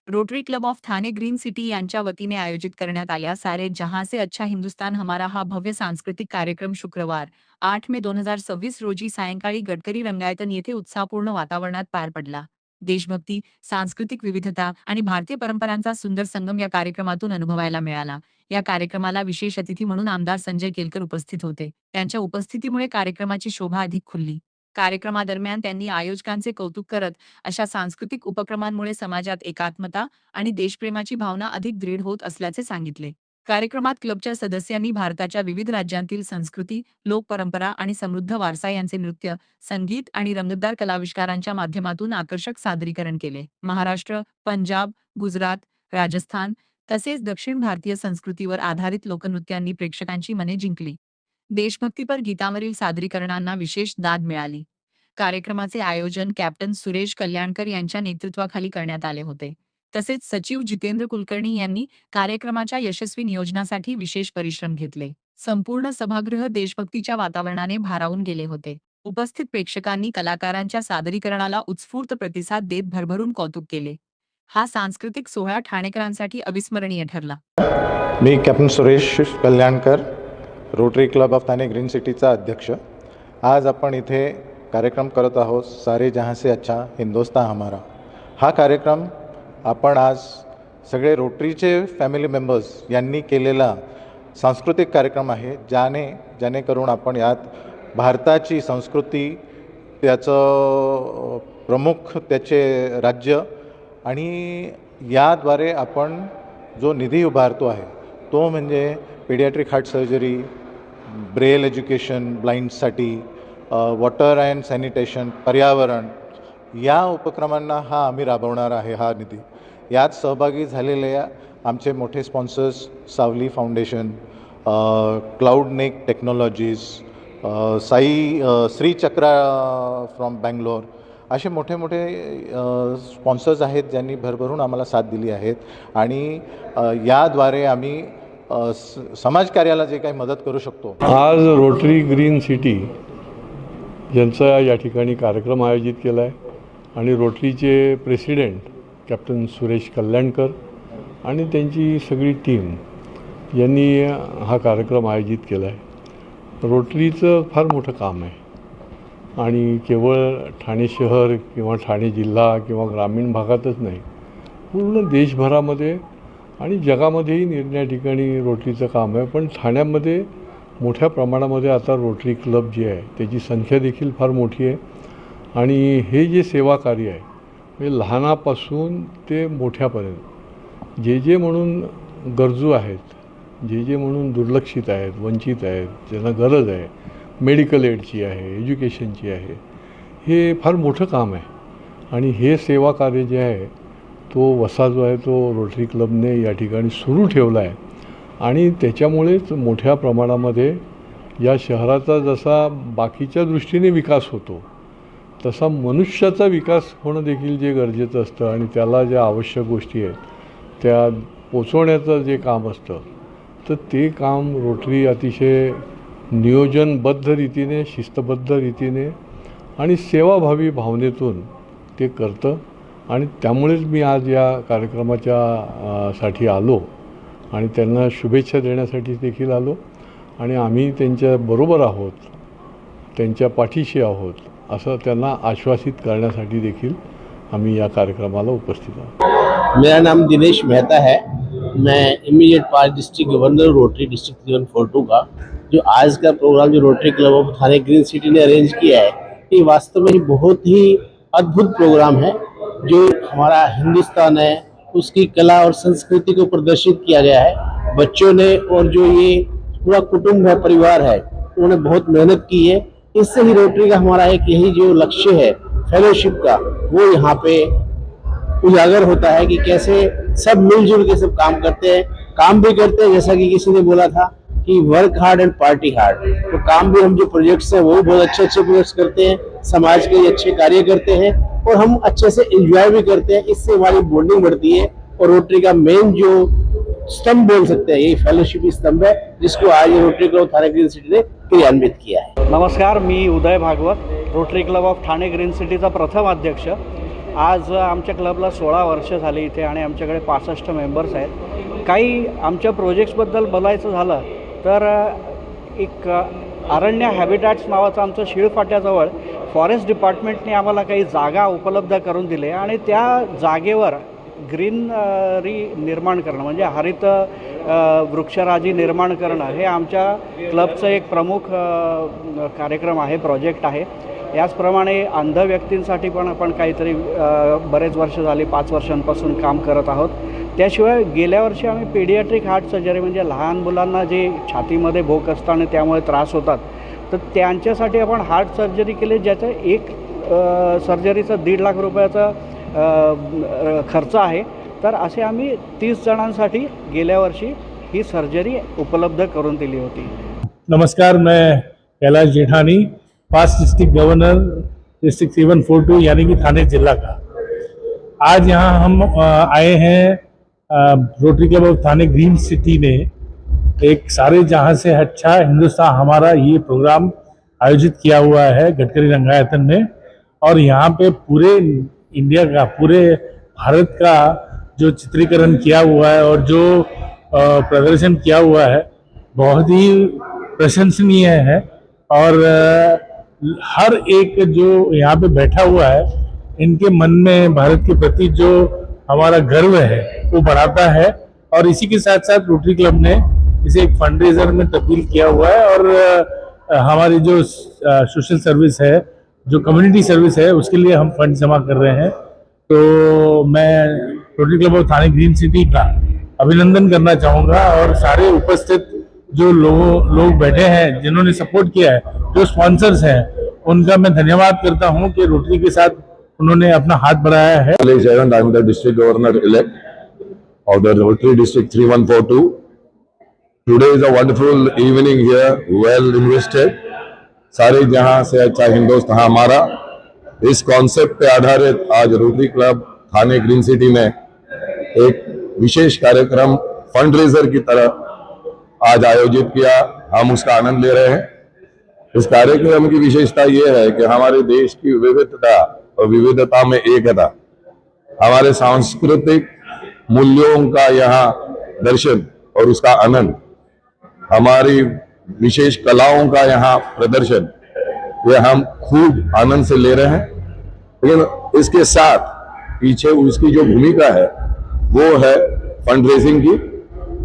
Rotary club of Thane green city यांच्या वतीने आयोजित करण्यात आल्या सारे जहां से अच्छा हिंदुस्तान हमारा हा भव्य सांस्कृतिक कार्यक्रम शुक्रवार 8 मे 2026 रोजी सायंकाळी गडकरी रंगायतन येथे उत्साहपूर्ण वातावरणात पार पडला. देशभक्ती, सांस्कृतिक विविधता आणि भारतीय परंपरांचा सुंदर संगम या कार्यक्रमातून अनुभवायला मिळाला. या कार्यक्रमाला विशेष अतिथी म्हणून आमदार संजय केलकर उपस्थित होते. त्यांच्या उपस्थितीमुळे कार्यक्रमाची शोभा अधिक खुलली. कार्यक्रमादरम्यान त्यांनी आयोजकांचे कौतुक करत अशा सांस्कृतिक उपक्रमांमुळे समाजात एकात्मता आणि देशप्रेमाची भावना अधिक दृढ होत असल्याचे सांगितले. कार्यक्रमात क्लबच्या सदस्यांनी भारताच्या विविध राज्यांतील संस्कृती, लोकपरंपरा आणि समृद्ध वारसा यांचे नृत्य, संगीत आणि रंगतदार कलाविष्कारांच्या माध्यमातून आकर्षक सादरीकरण केले. महाराष्ट्र, पंजाब, गुजरात, राजस्थान तसेच दक्षिण भारतीय संस्कृतीवर आधारित लोकनृत्यांनी प्रेक्षकांची मने जिंकली. देशभक्तीपर गीतांवरील सादरीकरणांना विशेष दाद मिळाली. कार्यक्रमाचे आयोजन कॅप्टन सुरेश कल्याणकर यांच्या नेतृत्वाखाली करण्यात आले होते. तसेच सचिव जितेंद्र कुलकर्णी यांनी कार्यक्रमाच्या यशस्वी नियोजनासाठी विशेष परिश्रम घेतले. संपूर्ण सभागृह देशभक्तीच्या वातावरणाने भारावून गेले होते. उपस्थित प्रेक्षकांनी कलाकारांच्या सादरीकरणाला उत्स्फूर्त प्रतिसाद देत भरभरून कौतुक केले. हा सांस्कृतिक सोहळा ठाणेकरांसाठी अविस्मरणीय ठरला. मी captain Suresh Kalyankar, Rotary club of Thane green सिटीचा अध्यक्ष. आज आपण इथे कार्यक्रम करत आहोत सारे जहां से अच्छा हिंदुस्तान हमारा. हा कार्यक्रम आपण आज सगळे रोटरीचे फॅमिली मेंबर्स यांनी केलेला सांस्कृतिक कार्यक्रम आहे, जेणेकरून आपण यात भारताची संस्कृती, त्याचं प्रमुख त्याचे राज्य आणि याद्वारे आपण जो निधी उभारतो आहे तो म्हणजे paediatric heart surgery, Braille education ब्लाइंड्ससाठी, वॉटर अँड सॅनिटेशन, पर्यावरण या उपक्रमांना आम्ही राबवणार आहे. हा निधी यात सहभागी झालेले आमचे मोठे sponsors Savli foundation, Cloudnec technologies, Shri Chakra from Bangalore असे मोठे मोठे स्पॉन्सर्स आहेत ज्यांनी भरभरून आम्हाला साथ दिली आहेत. आणि याद्वारे आम्ही समाजकार्याला जे काही मदत करू शकतो. आज रोटरी ग्रीन सिटी यांचा या ठिकाणी कार्यक्रम आयोजित केला आहे आणि रोटरीचे प्रेसिडेंट कॅप्टन सुरेश कल्याणकर आणि त्यांची सगळी टीम यांनी हा कार्यक्रम आयोजित केला आहे. रोटरीचं फार मोठं काम आहे आणि केवळ ठाणे शहर किंवा ठाणे जिल्हा किंवा ग्रामीण भागातच नाही, पूर्ण देशभरामध्ये आणि जगामध्येही निरनिराळ्या ठिकाणी रोटरीचं काम आहे. पण ठाण्यामध्ये मोठ्या प्रमाणामध्ये आता रोटरी क्लब जे आहे त्याची संख्या देखील फार मोठी आहे. आणि हे जे सेवा कार्य आहे म्हणजे लहानापासून ते मोठ्यापर्यंत जे म्हणून गरजू आहेत, जे म्हणून दुर्लक्षित आहेत, वंचित आहेत, ज्यांना गरज आहे, मेडिकल एडची आहे, एज्युकेशनची आहे, हे फार मोठं काम आहे. आणि हे सेवा कार्य जे आहे तो वसा जो आहे तो रोटरी क्लबने या ठिकाणी सुरू ठेवला आहे. आणि त्याच्यामुळेच मोठ्या प्रमाणामध्ये या शहराचा जसा बाकीच्या दृष्टीने विकास होतो तसा मनुष्याचा विकास होणं देखील जे गरजेचं असतं आणि त्याला ज्या आवश्यक गोष्टी आहेत त्या पोचवण्याचं जे काम असतं तर ते काम रोटरी अतिशय नियोजनबद्ध रीतीने, शिस्तबद्ध रीतीने आणि सेवाभावी भावनेतून ते करतं. आणि त्यामुळेच मी आज या कार्यक्रमाच्या साठी आलो आणि त्यांना शुभेच्छा देण्यासाठी देखील आलो. आणि आम्ही त्यांच्या बरोबर आहोत, त्यांच्या पाठीशी आहोत असं त्यांना आश्वासित करण्यासाठी देखील आम्ही या कार्यक्रमाला उपस्थित आहोत. मेरा नाम दिनेश मेहता है. मैं immediate part district governor rotary district 342 का. जो आज का प्रोग्राम जो Rotary club of Thane green city ने अरेंज किया है ये वास्तव में बहुत ही अद्भुत प्रोग्राम है. जो हमारा हिंदुस्तान है उसकी कला और संस्कृति को प्रदर्शित किया गया है. बच्चों ने और जो ये पूरा कुटुंब है, परिवार है, उन्होंने बहुत मेहनत की है. इससे ही रोटरी का हमारा एक यही जो लक्ष्य है फेलोशिप का वो यहाँ पे उजागर होता है कि कैसे सब मिलजुल के सब काम करते हैं, काम भी करते हैं. जैसा कि किसी ने बोला था कि work hard end party hard, तो काम भी हम जो प्रोजेक्ट्स हैं वो भी बहुत अच्छे अच्छे प्रोजेक्ट्स करते हैं, समाज के अच्छे कार्य करते हैं और हम अच्छे से एंजॉय भी करते हैं. इससे हमारी बॉन्डिंग बढ़ती है. और रोटरी का मेन जो स्तंभ बोल सकते हैं यही फेलोशिप स्तंभ है जिसको आज Rotary club Thane green city ने क्रियान्वित किया है. नमस्कार, मी Uday Bhagwat, Rotary club of Thane green सिटीचा प्रथम अध्यक्ष. आज आमच्या क्लबला 16 वर्ष झाली इथे आणि आमच्याकडे 65 मेंबर्स आहेत. काही आमच्या प्रोजेक्ट्सबद्दल बोलायचं झालं तर एक अरण्य हॅबिटॅट्स नावाचं आमचं शिळफाट्याजवळ फॉरेस्ट डिपार्टमेंटने आम्हाला काही जागा उपलब्ध करून दिले आणि त्या जागेवर ग्रीनरी निर्माण करणं म्हणजे हरित वृक्षराजी निर्माण करणं हे आमच्या क्लबचं एक प्रमुख कार्यक्रम आहे, प्रोजेक्ट आहे. याचप्रमाणे अंध व्यक्तींसाठी पण आपण काहीतरी बरेच वर्ष झाली 5 वर्षांपासून काम करत आहोत. त्याशिवाय गेल्या वर्षी आम्ही पेडियाट्रिक हार्ट सर्जरी म्हणजे लहान मुलांना जे छातीमध्ये भोक असतं आणि त्यामुळे त्रास होतात तर त्यांच्यासाठी आपण हार्ट सर्जरी केली, ज्याचं एक सर्जरीचं 1.5 लाख रुपयाचा खर्च आहे. तर असे आम्ही 30 जणांसाठी गेल्या वर्षी ही सर्जरी उपलब्ध करून दिली होती. नमस्कार, मैं कैलाश जेठानी, पास्ट डिस्ट्रिक्ट गवर्नर डिस्ट्रिक्ट 3142 यानी कि थाने जिला का. आज यहाँ हम आए हैं rotary club of Thane green city में एक सारे जहाँ से अच्छा हिंदुस्तान हमारा ये प्रोग्राम आयोजित किया हुआ है गडकरी रंगायतन में. और यहाँ पे पूरे इंडिया का, पूरे भारत का जो चित्रीकरण किया हुआ है और जो प्रदर्शन किया हुआ है बहुत ही प्रशंसनीय है. और हर एक जो यहाँ पे बैठा हुआ है इनके मन में भारत के प्रति जो हमारा गर्व है वो बढ़ाता है. और इसी के साथ साथ रोटरी क्लब ने इसे एक फंडरेजर में तब्दील किया हुआ है. और हमारी जो सोशल सर्विस है, जो कम्युनिटी सर्विस है, उसके लिए हम फंड जमा कर रहे हैं. तो मैं rotary club of Thane green city का अभिनंदन करना चाहूँगा और सारे उपस्थित जो लोग बैठे हैं जिन्होंने सपोर्ट किया है, जो स्पॉन्सर्स हैं, उनका मैं धन्यवाद करता हूं कि रोटरी के साथ उन्होंने अपना हाथ बढ़ाया है. I am the district governor elect of the Rotary District 3142. Today is a wonderful evening here, well invested. सारे जहां से अच्छा हिंदुस्तान हमारा, इस कॉन्सेप्ट पे आधारित आज Rotary club Thane green city ने एक विशेष कार्यक्रम फंडरेजर की तरह आज आयोजित किया. हम उसका आनंद ले रहे हैं. इस कार्यक्रम की विशेषता ये है कि हमारे देश की विविधता और विविधता में एकता, हमारे सांस्कृतिक मूल्यों का यहाँ दर्शन और उसका आनंद, हमारी विशेष कलाओं का यहाँ प्रदर्शन, ये हम खूब आनंद से ले रहे हैं. लेकिन इसके साथ पीछे उसकी जो भूमिका है वो है फंड रेजिंग की.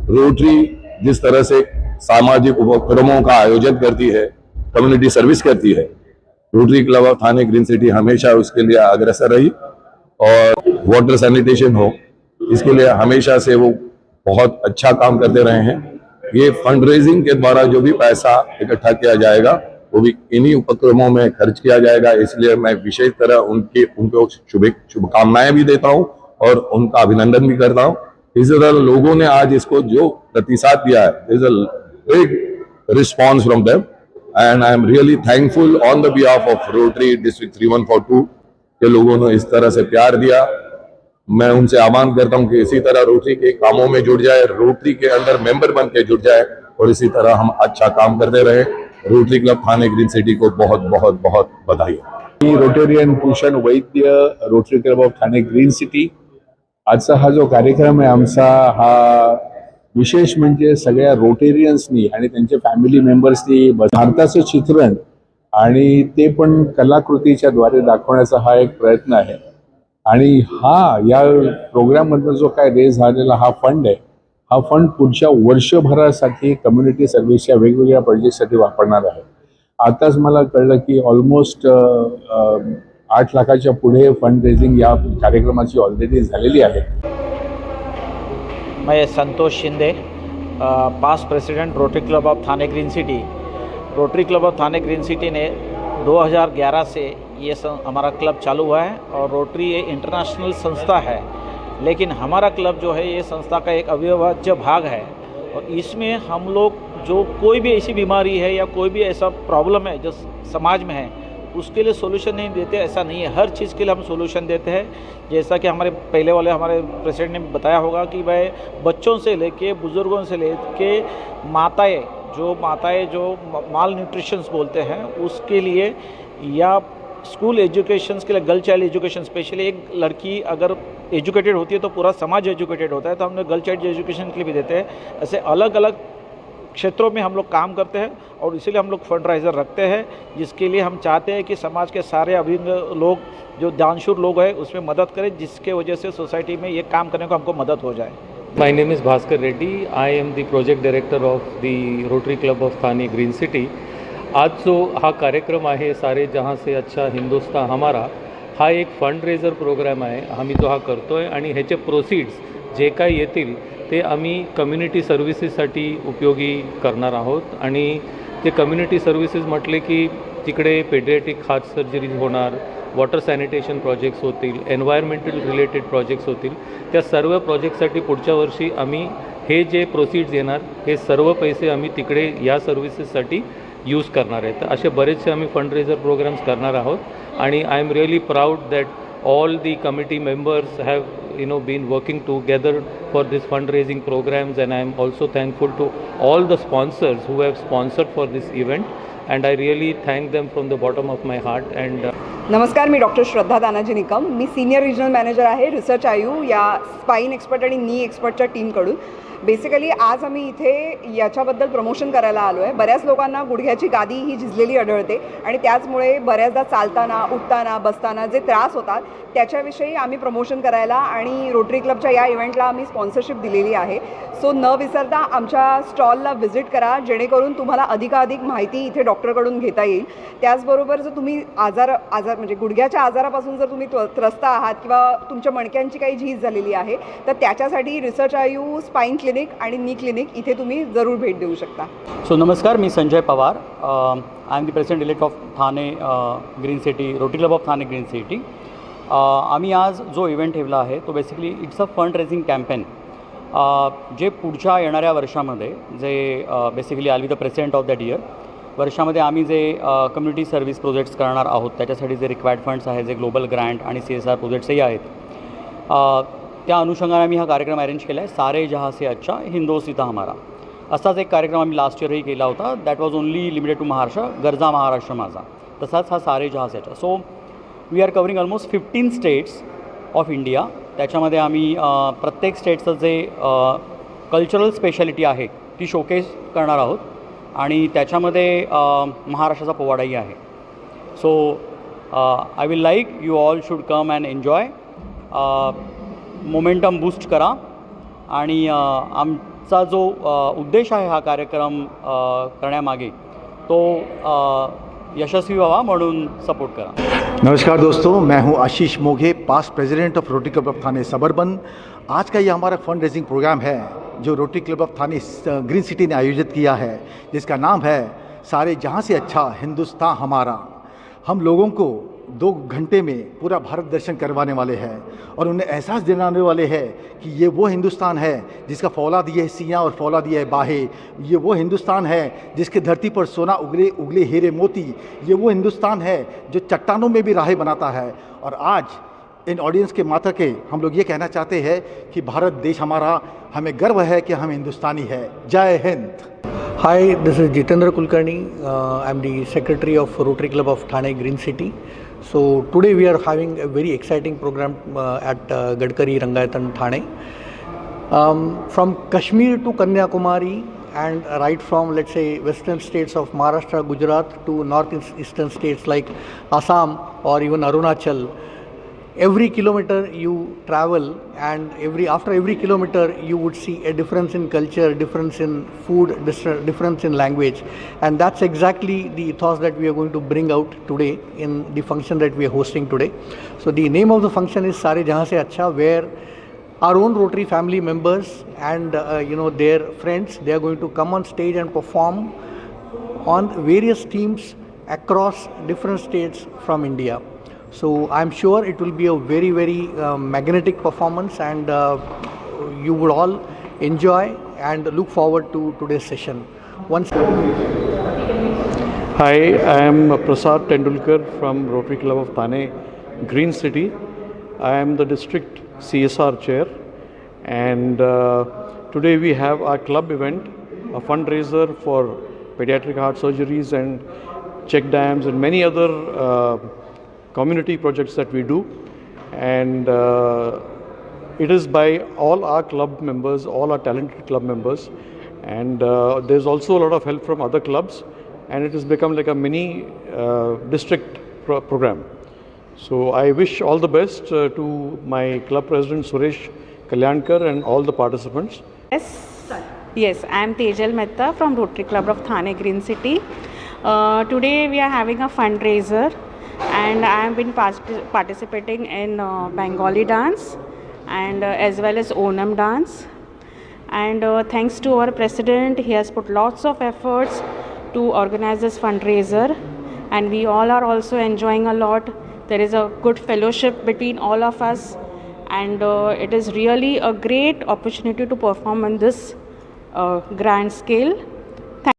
रोटरी जिस तरह से सामाजिक उपक्रमों का आयोजन करती है, कम्युनिटी सर्विस करती है, rotary club of Thane green city हमेशा उसके लिए अग्रसर रही. और वाटर सैनिटेशन हो, इसके लिए हमेशा से वो बहुत अच्छा काम करते रहे हैं. ये फंड रेजिंग के द्वारा जो भी पैसा इकट्ठा किया जाएगा वो भी इन्हीं उपक्रमों में खर्च किया जाएगा. इसलिए मैं विशेष तरह उनको शुभकामनाएं भी देता हूं और उनका अभिनंदन भी करता हूं. इसी तरह लोगों ने आज इसको जो प्रतिसाद दिया है, is a big response from them and I am really thankful on the behalf of rotary district 3142 के लोगों ने इस तरह से प्यार दिया. मैं उनसे आह्वान करता हूं कि इसी तरह रोटरी के कामों में जुड़ जाए, रोटरी के अंदर मेंबर बन के जुड़ जाए और इसी तरह हम अच्छा काम करते रहे. Rotary club Thane green city को बहुत बहुत बहुत बधाई. Rotarian Bhushan Vaidya, Rotary club of Thane green city. आजचा हा जो कार्यक्रम आहे आमचा, हा विशेष म्हणजे सगळ्या रोटेरियन्सनी आणि त्यांच्या फॅमिली मेंबर्सनी भारताचं चित्रण आणि ते पण कलाकृतीच्या द्वारे दाखवण्याचा हा एक प्रयत्न आहे. आणि या प्रोग्राममधनं जो काय रेज झालेला हा फंड आहे, हा फंड पुढच्या वर्षभरासाठी कम्युनिटी सर्व्हिसच्या वेगवेगळ्या प्रोजेक्टसाठी वापरणार आहे. आताच मला कळलं की ऑलमोस्ट 8 लाखाच्या पुढे फंड रेजिंग या कार्यक्रमाची ऑलरेडी झालेली आहे. मैं Santosh Shinde, past president rotary club of Thane green city. Rotary club of Thane green city ने 2011 से ये हमारा क्लब चालू हुआ है और रोटरी ये इंटरनेशनल संस्था है, लेकिन हमारा क्लब जो है ये संस्था का एक अविभाज्य भाग है. और इसमें हम लोग जो कोई भी ऐसी बीमारी है या कोई भी ऐसा प्रॉब्लम है जो समाज में है, उसके लिए सोल्यूशन नहीं देते, ऐसा नहीं है. हर चीज़ के लिए हम सोल्यूशन देते हैं. जैसा कि हमारे पहले वाले हमारे प्रेसिडेंट ने बताया होगा कि भाई बच्चों से लेके बुज़ुर्गों से लेके माताएं जो माल न्यूट्रिशंस बोलते हैं उसके लिए, या स्कूल एजुकेशंस के लिए गर्ल चाइल्ड एजुकेशन स्पेशली, एक लड़की अगर एजुकेटेड होती है तो पूरा समाज एजुकेटेड होता है, तो हम लोग गर्ल चाइल्ड एजुकेशन के लिए भी देते हैं। ऐसे अलग अलग क्षेत्रों में हम लोग काम करते हैं और इसीलिए हम लोग फंड राइजर रखते हैं, जिसके लिए हम चाहते हैं कि समाज के सारे अभिज्ञ लोग, जो दानशूर लोग हैं, उसमें मदद करें, जिसके वजह से सोसाइटी में ये काम करने को हमको मदद हो जाए। My name is Bhaskar Reddy. I am the project director of the Rotary Club of Thane Green City. आज जो हा कार्यक्रम आहे सारे जहाँ से अच्छा हिंदुस्तान हमारा, हा एक फंड रेझर प्रोग्राम आहे आम्ही जो हा करतो आहे आणि ह्याचे प्रोसीड्स जे काही येतील ते आम्ही कम्युनिटी सर्व्हिसेससाठी उपयोगी करणार आहोत। आणि ते कम्युनिटी सर्व्हिसेस म्हटले की तिकडे पेडियाट्रिक हार्ट सर्जरीज होणार, वॉटर सॅनिटेशन प्रोजेक्ट्स होतील, एन्व्हायरमेंटल रिलेटेड प्रोजेक्ट्स होतील। त्या सर्व प्रोजेक्टसाठी पुढच्या वर्षी आम्ही हे जे प्रोसीड्स येणार हे सर्व पैसे आम्ही तिकडे या सर्व्हिसेससाठी यूज करणार आहेत। असे बरेचसे आम्ही फंड रेझर प्रोग्राम्स करणार आहोत आणि I am really proud that all the committee members have been working together for this fundraising programs, and I am also thankful to all the sponsors who have sponsored for this event, and I really thank them from the bottom of my heart. And नमस्कार, मी doctor श्रद्धा तानाजी निकम, मी senior regional manager आहे research आयू या spine expert आणि नी एक्सपर्टच्या टीमकडून। Basically आज आम्ही इथे याच्याबद्दल प्रमोशन करायला आलो आहे। बऱ्याच लोकांना गुडघ्याची गादी ही झिजलेली आढळते आणि त्याचमुळे बऱ्याचदा चालताना, उठताना, बसताना जे त्रास होतात त्याच्याविषयी आम्ही प्रमोशन करायला आणि रोटरी क्लबच्या या इव्हेंटला आम्ही स्पॉन्सरशिप दिलेली आहे। सो न विसरता आमच्या स्टॉलला व्हिजिट करा, जेणेकरून तुम्हाला अधिकाधिक माहिती इथे डॉक्टरकडून घेता येईल। त्याचबरोबर जर तुम्ही आजार म्हणजे गुडघ्याच्या आजारापासून जर तुम्ही त्रस्त आहात किंवा तुमच्या मणक्यांची काही झीज झालेली आहे तर त्याच्यासाठी रिसर्च आयू स्पाईन क्लिनिक आणि नी क्लिनिक इथे तुम्ही जरूर भेट देऊ शकता। सो नमस्कार, मी Sanjay Pawar, I am the president elect of Thane green city, Rotary club of Thane green city. आम्ही आज जो इव्हेंट ठेवला आहे तो basically it's a fund raising campaign, जे पुढच्या येणाऱ्या वर्षामध्ये जे basically I will be the president of that year वर्षामध्ये आम्ही जे कम्युनिटी सर्व्हिस प्रोजेक्ट्स करणार आहोत त्याच्यासाठी जे रिक्वायर्ड फंड्स आहेत, जे ग्लोबल ग्रँट आणि CSR प्रोजेक्ट्सही आहेत, त्या अनुषंगाने आम्ही हा कार्यक्रम अरेंज केला आहे। सारे जहाँ से अच्छा हिंदोस्तान हमारा असाच एक कार्यक्रम आम्ही लास्ट इयरही केला होता। That was only limited to Maharashtra, गरजा महाराष्ट्र माझा, तसाच हा सारे जहाँ से अच्छा। So we are covering almost 15 states of India. त्याच्यामध्ये आम्ही प्रत्येक स्टेटचं जे कल्चरल स्पेशालिटी आहे ती शोकेस करणार आहोत आणि त्याच्यामध्ये महाराष्ट्राचा पोवाडाही आहे। So I will like you all should come and enjoy, momentum boost करा आणि आमचा जो उद्देश आहे हा कार्यक्रम करण्यामागे तो यशस्वी व्हावा म्हणून सपोर्ट करा। नमस्कार दोस्तों, मैं हूं Ashish Moghe, past president of Rotary club of Thane suburban. आज का ये हमारा फंड रेजिंग प्रोग्राम है जो Rotary club of Thane green city ने आयोजित किया है, जिसका नाम है सारे जहाँ से अच्छा हिंदुस्तान हमारा। हम लोगों को 2 घंटे में पूरा भारत दर्शन करवाने वाले हैं और उन्हें एहसास दिलाने वाले हैं कि ये वो हिंदुस्तान है जिसका फौलाद ये है सियाँ और फौलाद ये है बाहें। ये वो हिंदुस्तान है जिसके धरती पर सोना उगले हीरे मोती। ये वो हिंदुस्तान है जो चट्टानों में भी राहें बनाता है। और आज इन ऑडियंस के माता के हम लोग ये कहना चाहते हैं कि भारत देश हमारा, हमें गर्व है कि हम हिंदुस्तानी है। जय Hind. Hi, this is Jitendra Kulkarni. I'm the secretary of Rotary Club of Thane Green City. So today we are having a very exciting program at Gadkari Rangayatan Thane. From Kashmir to Kanyakumari and right from, let's say, western states of Maharashtra, Gujarat to northeastern states like Assam or even Arunachal. Every kilometer you travel and after every kilometer you would see a difference in culture, difference in food, difference in language, and that's exactly the ethos that we are going to bring out today in the function that we are hosting today. So the name of the function is Sare Jahan Se Acha, where our own Rotary family members and their friends, they are going to come on stage and perform on various themes across different states from India. So I'm sure it will be a very, very magnetic performance, and you would all enjoy and look forward to today's session. Hi, I am Prasad Tendulkar from Rotary Club of Thane Green City. I am the district CSR chair, and today we have our club event, a fundraiser for pediatric heart surgeries and check dams and many other community projects that we do, and it is by all our club members, all our talented club members, and there's also a lot of help from other clubs, and it has become like a mini district program. So I wish all the best to my club president Suresh Kalyankar and all the participants. Yes, I am Tejal Mehta from Rotary Club of Thane Green City. Today we are having a fundraiser, and I have been participating in Bengali dance and as well as Onam dance. And thanks to our president, he has put lots of efforts to organize this fundraiser, and we all are also enjoying a lot. There is a good fellowship between all of us, and it is really a great opportunity to perform on this grand scale.